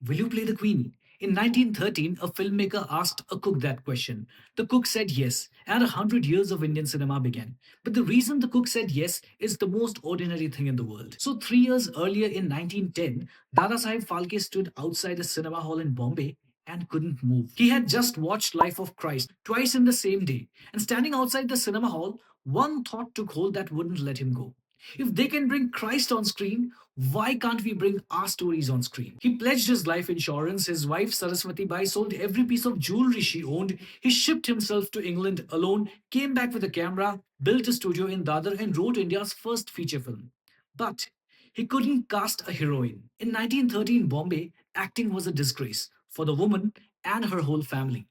Will you play the queen? In 1913, a filmmaker asked a cook that question. The cook said yes, and 100 years of Indian cinema began. But the reason the cook said yes is the most ordinary thing in the world. So, 3 years earlier in 1910, Dada Saheb Phalke stood outside a cinema hall in Bombay and couldn't move. He had just watched Life of Christ twice in the same day, and standing outside the cinema hall, one thought took hold that wouldn't let him go. If they can bring Christ on screen, why can't we bring our stories on screen? He pledged his life insurance. His wife Saraswati Bai sold every piece of jewelry she owned. He shipped himself to England alone, came back with a camera, built a studio in Dadar, and wrote India's first feature film. But he couldn't cast a heroine. In 1913 Bombay, acting was a disgrace for the woman and her whole family.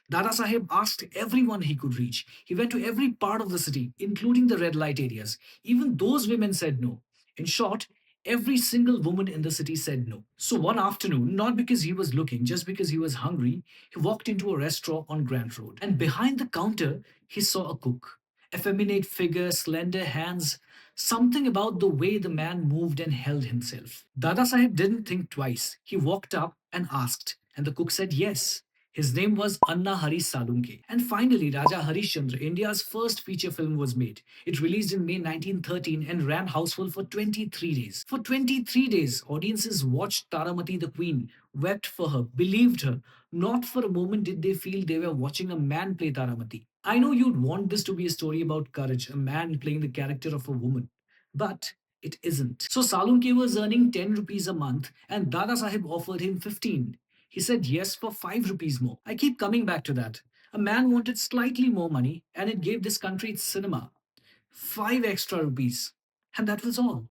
Dada Saheb asked everyone he could reach. He went to every part of the city, including the red light areas. Even those women said no. In short, every single woman in the city said no. So one afternoon, not because he was looking, just because he was hungry, he walked into a restaurant on Grant Road. And behind the counter, he saw a cook. Effeminate figure, slender hands, something about the way the man moved and held himself. Dada Saheb didn't think twice. He walked up and asked, and the cook said yes. His name was Anna Hari Salunke. And finally, Raja Harishchandra, India's first feature film, was made. It released in May 1913 and ran houseful for 23 days. For 23 days, audiences watched Taramati the Queen, wept for her, believed her. Not for a moment did they feel they were watching a man play Taramati. I know you'd want this to be a story about courage, a man playing the character of a woman. But it isn't. So Salunke was earning 10 rupees a month and Dada Sahib offered him 15. He said yes for 5 rupees more. I keep coming back to that. A man wanted slightly more money and it gave this country its cinema. 5 extra rupees. And that was all.